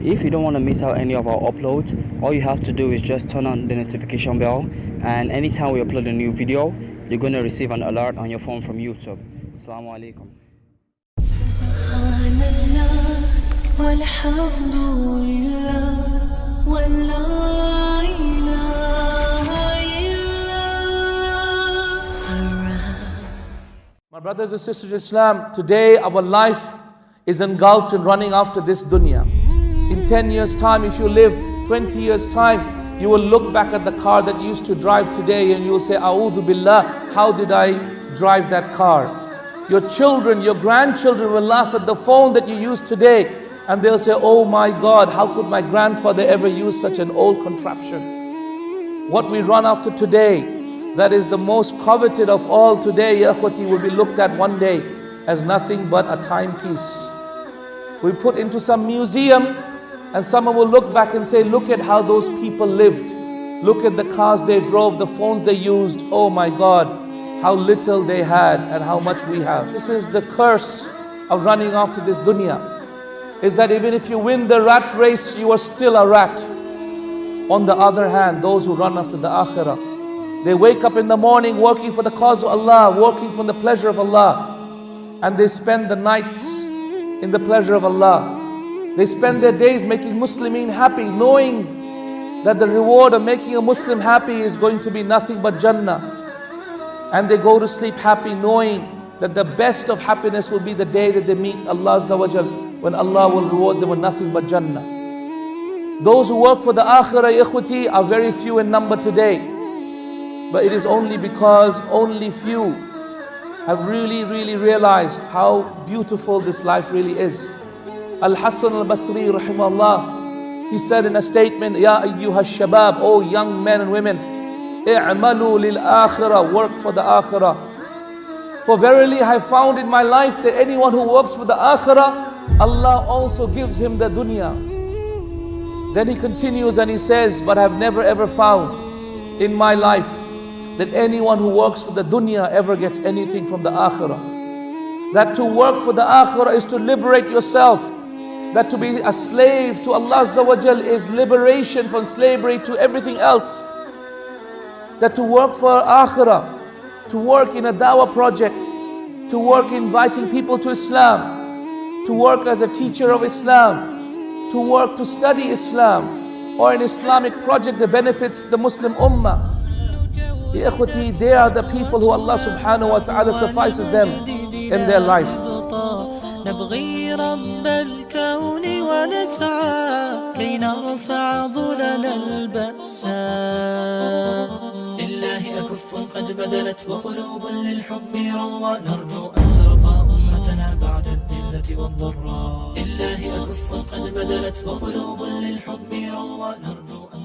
If you don't want to miss out any of our uploads, all you have to do is just turn on the notification bell, and anytime we upload a new video, you're going to receive an alert on your phone from YouTube. Salam Walekum. My brothers and sisters of Islam, today our life is engulfed in running after this dunya. In 10 years time, if you live 20 years time, you will look back at the car that you used to drive today and you will say, A'udhu Billah, how did I drive that car? Your children, your grandchildren will laugh at the phone that you use today, and they'll say, oh my God, how could my grandfather ever use such an old contraption? What we run after today, that is the most coveted of all today, ya akhwati, will be looked at one day as nothing but a timepiece. We put into some museum and someone will look back and say, look at how those people lived. Look at the cars they drove, the phones they used. Oh my God, how little they had and how much we have. This is the curse of running after this dunya, is that even if you win the rat race, you are still a rat. On the other hand, those who run after the Akhira, they wake up in the morning working for the cause of Allah, working for the pleasure of Allah, and they spend the nights in the pleasure of Allah. They spend their days making Muslimin happy, knowing that the reward of making a Muslim happy is going to be nothing but Jannah. And they go to sleep happy, knowing that the best of happiness will be the day that they meet Allah SWT, when Allah will reward them with nothing but Jannah. Those who work for the Akhira, ikhwati, are very few in number today. But it is only because only few have really realized how beautiful this life really is. Al-Hasan al-Basri rahimahullah, he said in a statement, Ya ayyuha shabab, oh young men and women, i'malu lil akhirah, work for the akhirah. For verily I found in my life that anyone who works for the akhirah, Allah also gives him the dunya. Then he continues and he says, but I've never ever found in my life that anyone who works for the dunya ever gets anything from the akhirah. That to work for the akhirah is to liberate yourself. That to be a slave to Allah SWT is liberation from slavery to everything else. That to work for akhirah, to work in a dawah project, to work inviting people to Islam, to work as a teacher of Islam, to work to study Islam, or an Islamic project that benefits the Muslim ummah. Ya ikhwati, they are the people who Allah subhanahu wa ta'ala suffices them in their life. نبغي رب الكون ونسعى كي نرفع ظلل البأساء لله أكف قد بذلت وقلوب للحب روى نرجو أن ترقى أمتنا بعد الذلة والضراء لله أكف قد بذلت وقلوب للحب روى نرجو أن